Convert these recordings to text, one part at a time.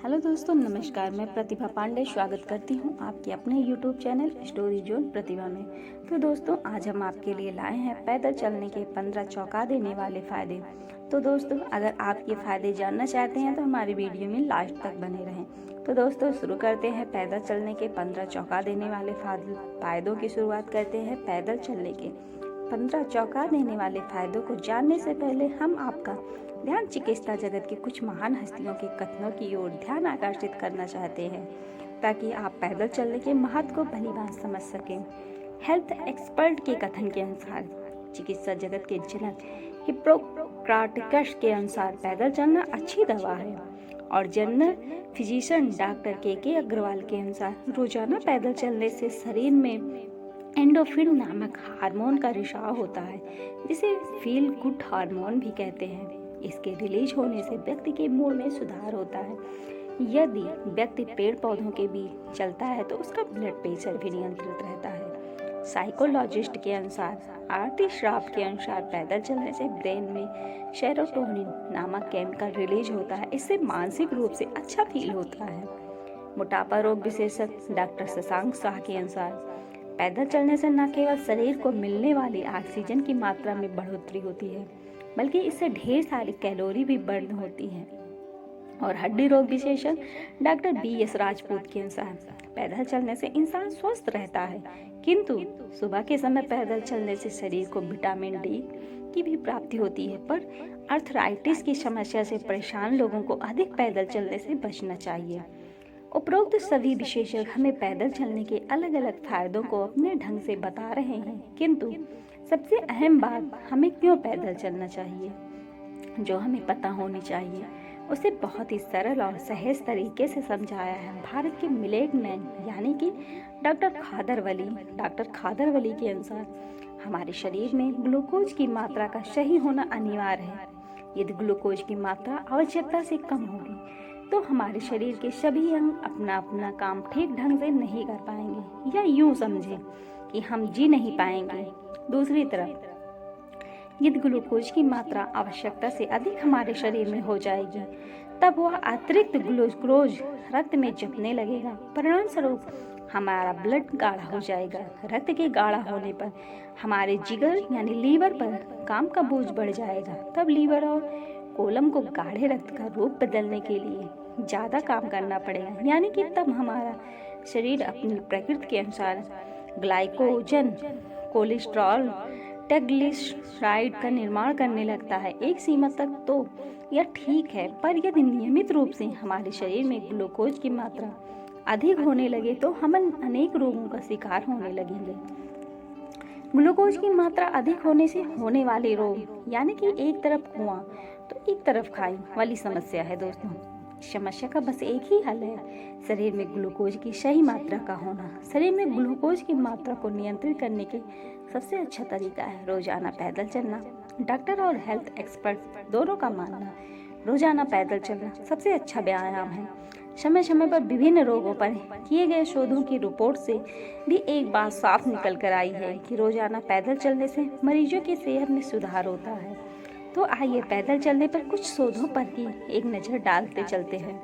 Hello दोस्तों, नमस्कार। मैं प्रतिभा पांडे स्वागत करती हूं आपके अपने यूट्यूब चैनल स्टोरी जोन प्रतिभा में। तो दोस्तों, आज हम आपके लिए लाए हैं पैदल चलने के 15 चौंका देने वाले फ़ायदे। तो दोस्तों, अगर आप ये फ़ायदे जानना चाहते हैं तो हमारी वीडियो में लास्ट तक बने रहें। तो दोस्तों, शुरू करते हैं पैदल चलने के 15 चौंका देने वाले फ़ायदों की शुरुआत करते हैं पैदल चलने के 15 चौंका देने वाले फ़ायदों को जानने से पहले हम आपका ध्यान चिकित्सा जगत की कुछ महान हस्तियों के कथनों की ओर ध्यान आकर्षित करना चाहते हैं, ताकि आप पैदल चलने के महत्व को भलीभांति समझ सकें। हेल्थ एक्सपर्ट के कथन के अनुसार चिकित्सा जगत के जनक हिप्पोक्राटिकस के अनुसार पैदल चलना अच्छी दवा है, और जनरल फिजिशियन डॉक्टर के अग्रवाल के अनुसार रोजाना पैदल चलने से शरीर में एंडोफिन नामक हार्मोन का रिसाव होता है, जिसे फील गुड हार्मोन भी कहते हैं। इसके रिलीज होने से व्यक्ति के मूड में सुधार होता है। यदि व्यक्ति पेड़ पौधों के बीच चलता है तो उसका ब्लड प्रेशर भी नियंत्रित रहता है। साइकोलॉजिस्ट के अनुसार आरती श्राफ के अनुसार पैदल चलने से ब्रेन में सेरोटोनिन नामक केमिकल रिलीज होता है। इससे मानसिक रूप से अच्छा फील होता है। मोटापा रोग विशेषज्ञ डॉक्टर शशांक शाह के अनुसार पैदल चलने से न केवल शरीर को मिलने वाली ऑक्सीजन की मात्रा में बढ़ोतरी होती है, बल्कि इससे ढेर सारी कैलोरी भी बर्न होती है। और हड्डी रोग विशेषज्ञ डॉक्टर BS राजपूत के अनुसार पैदल चलने से इंसान स्वस्थ रहता है, किंतु सुबह के समय पैदल चलने से शरीर को विटामिन D की भी प्राप्ति होती है। पर अर्थराइटिस की समस्या से परेशान लोगों को अधिक पैदल चलने से बचना चाहिए। उपरोक्त सभी विशेषज्ञ हमें पैदल चलने के अलग अलग फायदों को अपने ढंग से बता रहे हैं, किंतु सबसे अहम बात हमें क्यों पैदल चलना चाहिए, जो हमें पता होनी चाहिए, उसे बहुत ही सरल और सहज तरीके से समझाया है भारत के मिलेट मैन यानी कि डॉक्टर खादर वली के अनुसार हमारे शरीर में ग्लूकोज की मात्रा का सही होना अनिवार्य है। यदि ग्लूकोज की मात्रा आवश्यकता से कम होगी तो हमारे शरीर के सभी अंग अपना अपना काम ठीक ढंग से नहीं कर पाएंगे, या यूं समझें कि हम जी नहीं पाएंगे। दूसरी तरफ यदि ग्लूकोज की मात्रा आवश्यकता से अधिक हमारे शरीर में हो जाएगी, तब वह अतिरिक्त ग्लूकोज रक्त में जमने लगेगा। परिणाम स्वरूप हमारा ब्लड गाढ़ा हो जाएगा। रक्त के गाढ़ा होने पर हमारे जिगर यानी लीवर पर काम का बोझ बढ़ जाएगा। तब लीवर और कोलम को गाढ़े रक्त का रूप बदलने के लिए ज़्यादा काम करना पड़ेगा, यानी कि तब हमारा शरीर अपनी प्रकृति के अनुसार ग्लाइकोजन, कोलेस्ट्रॉल, ट्राइग्लिसराइड का निर्माण करने लगता है। एक सीमा तक तो यह ठीक है, पर यदि नियमित रूप से हमारे शरीर में ग्लूकोज की मात्रा अधिक होने लगे तो हम अनेक रोगों का शिकार होने लगेंगे। ग्लूकोज की मात्रा अधिक होने से होने वाले रोग, यानी कि एक तरफ कुआं तो एक तरफ खाई वाली समस्या है। दोस्तों, समस्या का बस एक ही हल है, शरीर में ग्लूकोज की सही मात्रा का होना। शरीर में ग्लूकोज की मात्रा को नियंत्रित करने के सबसे अच्छा तरीका है रोजाना पैदल चलना। डॉक्टर और हेल्थ एक्सपर्ट दोनों का मानना रोजाना पैदल चलना सबसे अच्छा व्यायाम है। समय समय पर विभिन्न रोगों पर किए गए शोधों की रिपोर्ट से भी एक बात साफ निकल कर आई है कि रोजाना पैदल चलने से मरीजों की सेहत में सुधार होता है। तो आइए पैदल चलने पर कुछ शोधों पर ही एक नज़र डालते चलते हैं।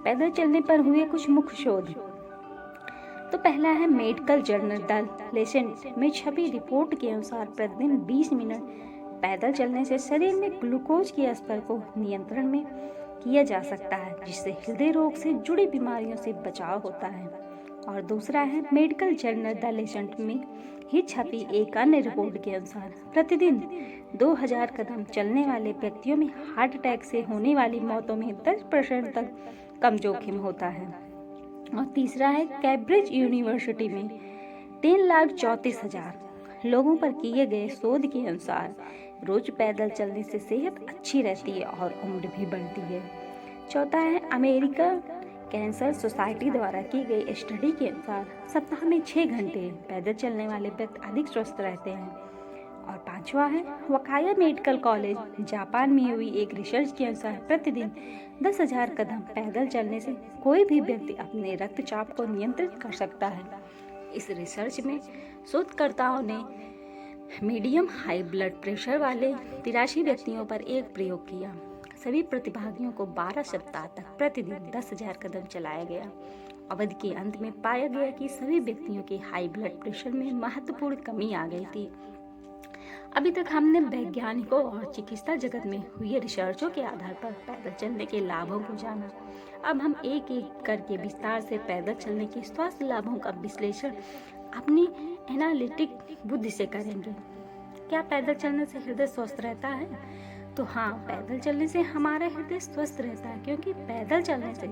पैदल चलने पर हुए कुछ मुख्य शोध। तो पहला है मेडिकल जर्नल द लेसेंट में छपी रिपोर्ट के अनुसार प्रतिदिन 20 मिनट पैदल चलने से शरीर में ग्लूकोज के स्तर को नियंत्रण में किया जा सकता है, जिससे हृदय रोग से जुड़ी बीमारियों से बचाव होता है। और दूसरा है मेडिकल जर्नल द लेसेंट में ही छपी एक अन्य रिपोर्ट के अनुसार प्रतिदिन 2000 कदम चलने वाले व्यक्तियों में हार्ट अटैक से होने वाली मौतों में 10% तक कम जोखिम होता है। और तीसरा है कैम्ब्रिज यूनिवर्सिटी में 3,34,000 लोगों पर किए गए शोध के अनुसार रोज पैदल चलने से सेहत अच्छी रहती है और उम्र भी बढ़ती है। चौथा है अमेरिका कैंसर सोसाइटी द्वारा की गई स्टडी के अनुसार सप्ताह में 6 घंटे पैदल चलने वाले व्यक्ति अधिक स्वस्थ रहते हैं। और पांचवा है वकाया मेडिकल कॉलेज जापान में हुई एक रिसर्च के अनुसार प्रतिदिन 10,000 कदम पैदल चलने से कोई भी व्यक्ति अपने रक्तचाप को नियंत्रित कर सकता है। इस रिसर्च में शोधकर्ताओं ने मीडियम हाई ब्लड प्रेशर वाले 83 व्यक्तियों पर एक प्रयोग किया। सभी प्रतिभागियों को 12 सप्ताह तक प्रतिदिन 10,000 कदम चलाया गया। अवधि के अंत में पाया गया कि सभी व्यक्तियों के हाई ब्लड प्रेशर में महत्वपूर्ण कमी आ गई थी। अभी तक हमने वैज्ञानिकों और चिकित्सा जगत में हुई रिसर्चों के आधार पर पैदल चलने के लाभों को जाना। अब हम एक एक करके विस्तार से पैदल चलने के स्वास्थ्य लाभों का विश्लेषण अपनी एनालिटिक बुद्धि से करेंगे। क्या पैदल चलने से हृदय स्वस्थ रहता है? तो हाँ, पैदल चलने से हमारा हृदय स्वस्थ रहता है, क्योंकि पैदल चलने से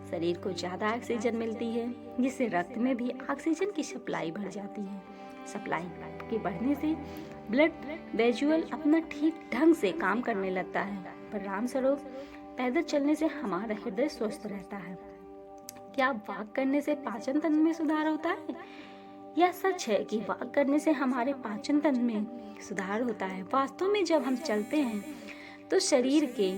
शरीर को ज़्यादा ऑक्सीजन मिलती है, जिससे रक्त में भी ऑक्सीजन की सप्लाई बढ़ जाती है। सप्लाई के बढ़ने से ब्लड वेजुअल अपना ठीक ढंग से काम करने लगता है। परिणामस्वरूप पैदल चलने से हमारा हृदय स्वस्थ रहता है। क्या वॉक करने से पाचन तंत्र में सुधार होता है? यह सच है कि वॉक करने से हमारे पाचन तंत्र में सुधार होता है। वास्तव में जब हम चलते हैं तो शरीर के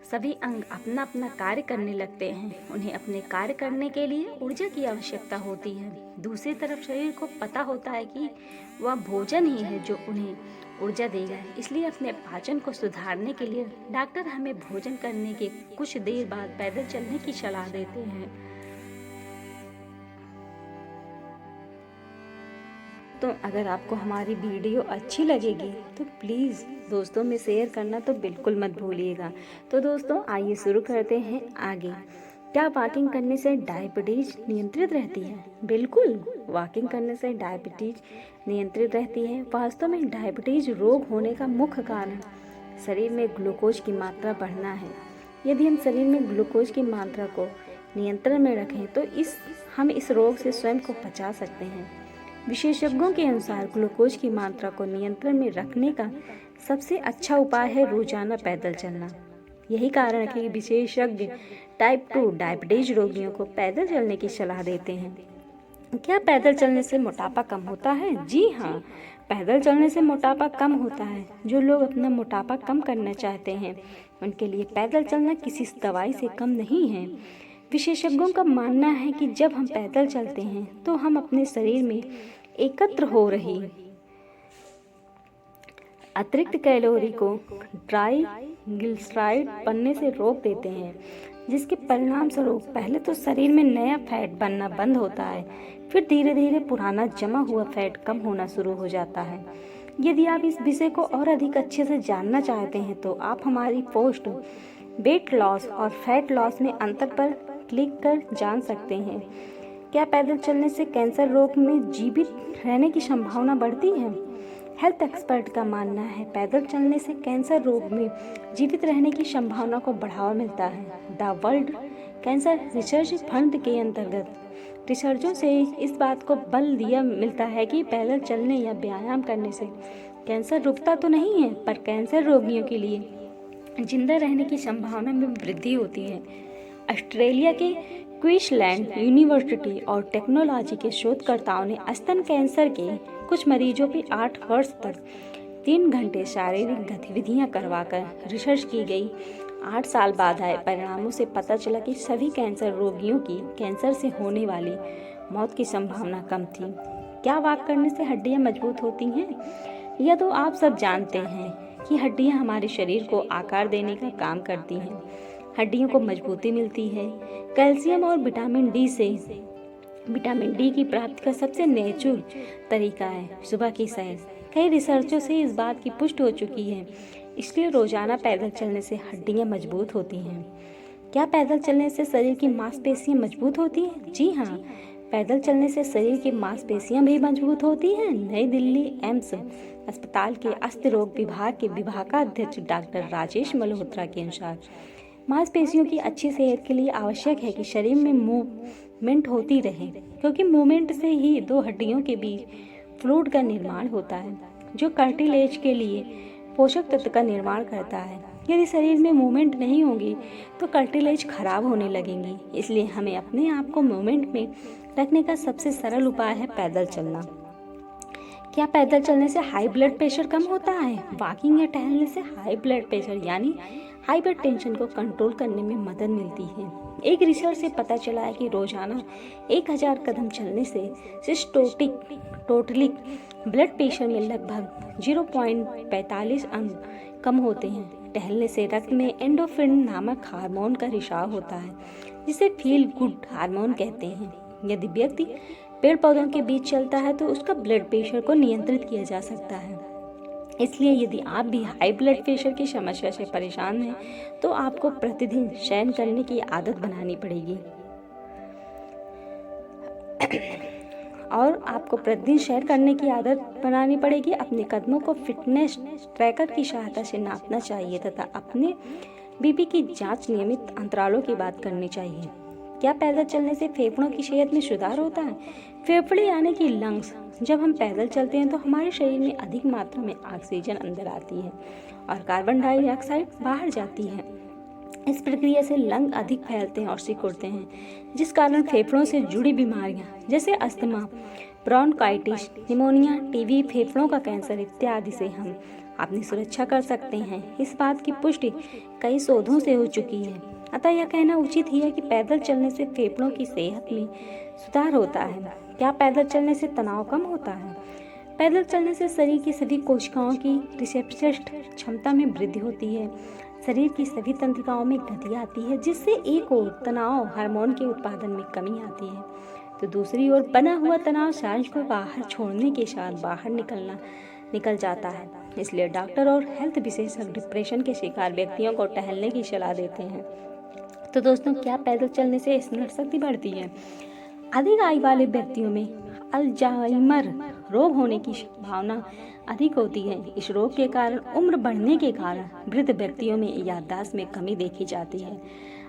सभी अंग अपना अपना कार्य करने लगते हैं। उन्हें अपने कार्य करने के लिए ऊर्जा की आवश्यकता होती है। दूसरी तरफ शरीर को पता होता है कि वह भोजन ही है जो उन्हें ऊर्जा देगा। इसलिए अपने पाचन को सुधारने के लिए डॉक्टर हमें भोजन करने के कुछ देर बाद पैदल चलने की सलाह देते हैं। तो अगर आपको हमारी वीडियो अच्छी लगेगी तो प्लीज़ दोस्तों में शेयर करना तो बिल्कुल मत भूलिएगा। तो दोस्तों आइए शुरू करते हैं आगे। क्या वॉकिंग करने से डायबिटीज नियंत्रित रहती है? बिल्कुल, वॉकिंग करने से डायबिटीज नियंत्रित रहती है। वास्तव में डायबिटीज रोग होने का मुख्य कारण शरीर में ग्लूकोज की मात्रा बढ़ना है। यदि हम शरीर में ग्लूकोज की मात्रा को नियंत्रण में रखें तो हम इस रोग से स्वयं को बचा सकते हैं। विशेषज्ञों के अनुसार ग्लूकोज की मात्रा को नियंत्रण में रखने का सबसे अच्छा उपाय है रोजाना पैदल चलना। यही कारण है कि विशेषज्ञ टाइप 2 डायबिटीज रोगियों को पैदल चलने की सलाह देते हैं। क्या पैदल चलने से मोटापा कम होता है? जी हाँ, पैदल चलने से मोटापा कम होता है। जो लोग अपना मोटापा कम करना चाहते हैं उनके लिए पैदल चलना किसी दवाई से कम नहीं है। विशेषज्ञों का मानना है कि जब हम पैदल चलते हैं तो हम अपने शरीर में एकत्र हो रही अतिरिक्त कैलोरी को ट्राइग्लिसराइड बनने से रोक देते हैं, जिसके परिणाम स्वरूप पहले तो शरीर में नया फैट बनना बंद होता है, फिर धीरे धीरे पुराना जमा हुआ फैट कम होना शुरू हो जाता है। यदि आप इस विषय को और अधिक अच्छे से जानना चाहते हैं तो आप हमारी पोस्ट वेट लॉस और फैट लॉस में अंतर पर क्लिक कर जान सकते हैं। क्या पैदल चलने से कैंसर रोग में जीवित रहने की संभावना बढ़ती है? हेल्थ एक्सपर्ट का मानना है पैदल चलने से कैंसर रोग में जीवित रहने की संभावना को बढ़ावा मिलता है। The world cancer research fund के अंतर्गत रिसर्चों से इस बात को बल दिया मिलता है कि पैदल चलने या व्यायाम करने से कैंसर रुकता तो नहीं है, पर कैंसर रोगियों के लिए जिंदा रहने की संभावना में वृद्धि होती है। ऑस्ट्रेलिया के क्वींसलैंड यूनिवर्सिटी और टेक्नोलॉजी के शोधकर्ताओं ने स्तन कैंसर के कुछ मरीजों पे 8 वर्ष तक 3 घंटे शारीरिक गतिविधियां करवाकर रिसर्च की गई। 8 साल बाद आए परिणामों से पता चला कि सभी कैंसर रोगियों की कैंसर से होने वाली मौत की संभावना कम थी। क्या वॉक करने से हड्डियां मजबूत होती हैं? यह तो आप सब जानते हैं कि हड्डियां हमारे शरीर को आकार देने का काम करती हैं। हड्डियों को मजबूती मिलती है। कैल्शियम और विटामिन डी की प्राप्ति का सबसे नेचुरल तरीका है सुबह की सैर। कई रिसर्चों से इस बात की पुष्टि हो चुकी है, इसलिए रोजाना पैदल चलने से हड्डियां मजबूत होती हैं। क्या पैदल चलने से शरीर की मांसपेशियां मजबूत होती हैं? जी हाँ, पैदल चलने से शरीर की मांसपेशियां भी मजबूत होती हैं। नई दिल्ली एम्स अस्पताल के अस्थि रोग विभाग के विभागाध्यक्ष डॉक्टर राजेश मल्होत्रा के अनुसार मांसपेशियों की अच्छी सेहत के लिए आवश्यक है कि शरीर में मूवमेंट होती रहे, क्योंकि मूवमेंट से ही 2 हड्डियों के बीच फ्लूइड का निर्माण होता है, जो कार्टिलेज के लिए पोषक तत्व का निर्माण करता है। यदि शरीर में मूवमेंट नहीं होगी तो कार्टिलेज खराब होने लगेंगी। इसलिए हमें अपने आप को मूवमेंट में रखने का सबसे सरल उपाय है पैदल चलना। क्या पैदल चलने से हाई ब्लड प्रेशर कम होता है? वॉकिंग या टहलने से हाई ब्लड प्रेशर यानी हाइपरटेंशन को कंट्रोल करने में मदद मिलती है। एक रिसर्च से पता चला है कि रोजाना 1000 कदम चलने से सिस्टोलिक ब्लड प्रेशर में लगभग 0.45 अंक कम होते हैं। टहलने से रक्त में एंडोर्फिन नामक हार्मोन का रिसाव होता है, जिसे फील गुड हार्मोन कहते हैं। यदि व्यक्ति पेड़ पौधों के बीच चलता है तो उसका ब्लड प्रेशर को नियंत्रित किया जा सकता है। इसलिए यदि आप भी हाई ब्लड प्रेशर की समस्या से परेशान हैं तो आपको प्रतिदिन शयन करने की आदत बनानी पड़ेगी अपने कदमों को फिटनेस ट्रैकर की सहायता से नापना चाहिए तथा अपने बीपी की जांच नियमित अंतरालों की बात करनी चाहिए। क्या पैदल चलने से फेफड़ों की सेहत में सुधार होता है? फेफड़े यानी कि लंग्स, जब हम पैदल चलते हैं तो हमारे शरीर में अधिक मात्रा में ऑक्सीजन अंदर आती है और कार्बन डाइऑक्साइड बाहर जाती है। इस प्रक्रिया से लंग अधिक फैलते हैं और सिकुड़ते हैं, जिस कारण फेफड़ों से जुड़ी बीमारियां जैसे अस्थमा, ब्रोंकाइटिस, निमोनिया, टीबी, फेफड़ों का कैंसर इत्यादि से हम अपनी सुरक्षा कर सकते हैं। इस बात की पुष्टि कई शोधों से हो चुकी है। अतः यह कहना उचित ही है कि पैदल चलने से फेफड़ों की सेहत में सुधार होता है। क्या पैदल चलने से तनाव कम होता है? पैदल चलने से शरीर की सभी कोशिकाओं की रिसेप्टिव क्षमता में वृद्धि होती है। शरीर की सभी तंत्रिकाओं में गति आती है, जिससे एक ओर तनाव हार्मोन के उत्पादन में कमी आती है तो दूसरी ओर बना हुआ तनाव शरीर को बाहर छोड़ने के साथ बाहर निकल जाता है। इसलिए डॉक्टर और हेल्थ विशेषज्ञ डिप्रेशन के शिकार व्यक्तियों को टहलने की सलाह देते हैं। तो दोस्तों, क्या पैदल चलने से स्मरण शक्ति बढ़ती है? अधिक आयु वाले व्यक्तियों में अल्जाइमर रोग होने की संभावना अधिक होती है। इस रोग के कारण उम्र बढ़ने के कारण वृद्ध व्यक्तियों में याददाश्त में कमी देखी जाती है।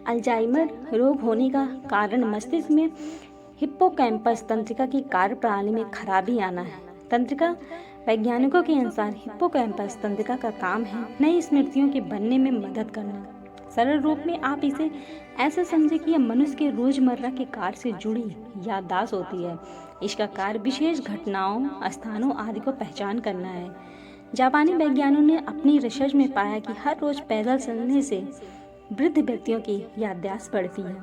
अल्जाइमर रोग होने का कारण मस्तिष्क में हिप्पोकैम्पस तंत्रिका की कार्यप्रणाली में खराबी आना है। तंत्रिका वैज्ञानिकों के अनुसार हिप्पोकैम्पस तंत्रिका का काम है नई स्मृतियों के बनने में मदद करना। सरल रूप में आप इसे ऐसे समझे कि यह मनुष्य के रोजमर्रा के कार्य से जुड़ी याददाश्त होती है। इसका कार्य विशेष घटनाओं, स्थानों आदि को पहचान करना है। जापानी वैज्ञानिकों ने अपनी रिसर्च में पाया कि हर रोज पैदल चलने से वृद्ध व्यक्तियों की याददाश्त बढ़ती है।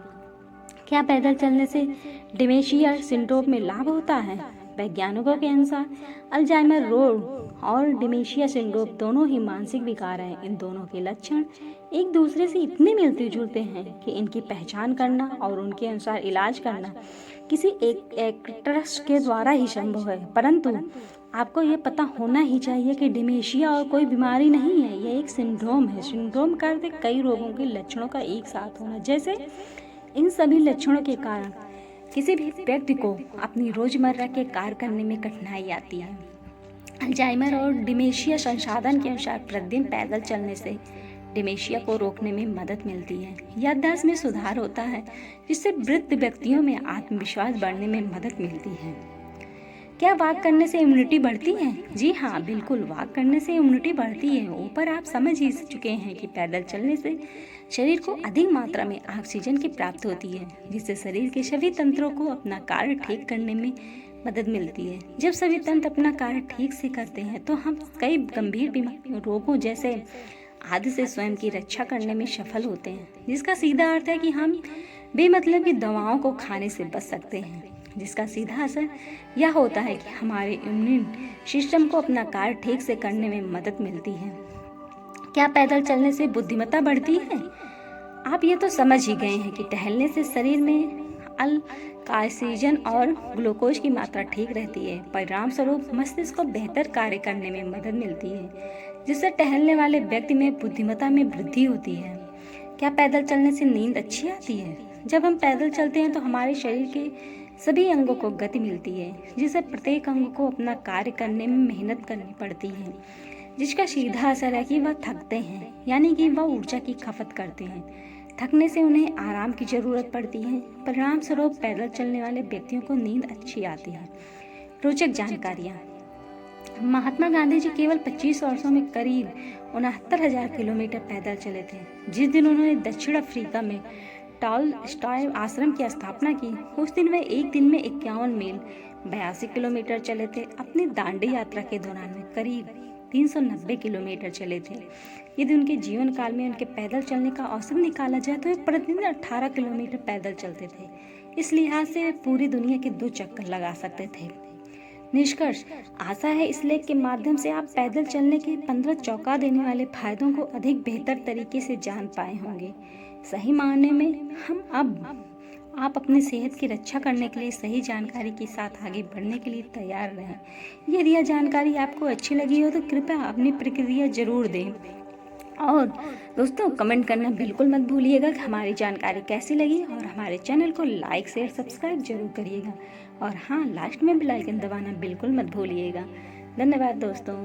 क्या पैदल चलने से डिमेंशिया सिंड्रोम में लाभ होता है? वैज्ञानिकों के अनुसार अल्जाइमर रोग और डिमेंशिया सिंड्रोम दोनों ही मानसिक विकार हैं। इन दोनों के लक्षण एक दूसरे से इतने मिलते जुलते हैं कि इनकी पहचान करना और उनके अनुसार इलाज करना किसी एक एक्ट्रेस के द्वारा ही संभव है। परंतु आपको ये पता होना ही चाहिए कि डिमेंशिया और कोई बीमारी नहीं है, यह एक सिंड्रोम है। सिंड्रोम का अर्थ है कई रोगों के लक्षणों का एक साथ होना। जैसे इन सभी लक्षणों के कारण किसी भी व्यक्ति को अपनी रोजमर्रा के कार्य करने में कठिनाई आती है। अल्जाइमर और डिमेंशिया संशोधन के अनुसार प्रतिदिन पैदल चलने से डिमेंशिया को रोकने में मदद मिलती है। याददाश्त में सुधार होता है, जिससे वृद्ध व्यक्तियों में आत्मविश्वास बढ़ने में मदद मिलती है। क्या वॉक करने से इम्यूनिटी बढ़ती है? जी हाँ, बिल्कुल, वॉक करने से इम्यूनिटी बढ़ती है। ऊपर आप समझ ही चुके हैं कि पैदल चलने से शरीर को अधिक मात्रा में ऑक्सीजन की प्राप्त होती है, जिससे शरीर के सभी तंत्रों को अपना कार्य ठीक करने में मदद मिलती है। जब सभी तंत्र अपना कार्य ठीक से करते हैं तो हम कई गंभीर बीमारियों, रोगों जैसे आदि से स्वयं की रक्षा करने में सफल होते हैं, जिसका सीधा अर्थ है कि हम बेमतलब की दवाओं को खाने से बच सकते हैं, जिसका सीधा असर यह होता है कि हमारे इम्यून सिस्टम को अपना कार्य ठीक से करने में मदद मिलती है। क्या पैदल चलने से बुद्धिमत्ता बढ़ती है? आप ये तो समझ ही गए हैं कि टहलने से शरीर में ऑक्सीजन और ग्लूकोज की मात्रा ठीक रहती है। परिणाम स्वरूप मस्तिष्क को बेहतर कार्य करने में मदद मिलती है, जिससे टहलने वाले व्यक्ति में बुद्धिमत्ता में वृद्धि होती है। क्या पैदल चलने से नींद अच्छी आती है? जब हम पैदल चलते हैं तो हमारे शरीर के सभी अंगों को गति मिलती है, जिससे प्रत्येक अंग को अपना कार्य करने में मेहनत करनी पड़ती है, जिसका सीधा असर है कि वह थकते हैं, यानी कि वह ऊर्जा की खपत करते हैं। थकने से उन्हें आराम की जरूरत पड़ती है। परिणाम स्वरूप पैदल चलने वाले व्यक्तियों को नींद अच्छी आती है। रोचक जानकारियाँ। महात्मा गांधी जी केवल 25 वर्षों में करीब 69,000 किलोमीटर पैदल चले थे। जिस दिन उन्होंने दक्षिण अफ्रीका में टॉलस्टॉय आश्रम की स्थापना की, उस दिन वे एक दिन में 51 मील 82 किलोमीटर चले थे। अपनी दांडी यात्रा के दौरान में करीब 390 किलोमीटर चले थे। यदि उनके जीवन काल में उनके पैदल चलने का औसत निकाला जाए तो वे प्रतिदिन 18 किलोमीटर पैदल चलते थे। इस लिहाज से वे पूरी दुनिया के 2 चक्कर लगा सकते थे। निष्कर्ष, आशा है इस लेख के माध्यम से आप पैदल चलने के 15 चौंका देने वाले फायदों को अधिक बेहतर तरीके से जान पाए होंगे। सही मायने में आप अपनी सेहत की रक्षा करने के लिए सही जानकारी के साथ आगे बढ़ने के लिए तैयार रहें। यदि यह जानकारी आपको अच्छी लगी हो तो कृपया अपनी प्रतिक्रिया जरूर दें। और दोस्तों, कमेंट करना बिल्कुल मत भूलिएगा कि हमारी जानकारी कैसी लगी, और हमारे चैनल को लाइक शेयर सब्सक्राइब जरूर करिएगा। और हाँ, लास्ट में बेल आइकन दबाना बिल्कुल मत भूलिएगा। धन्यवाद दोस्तों।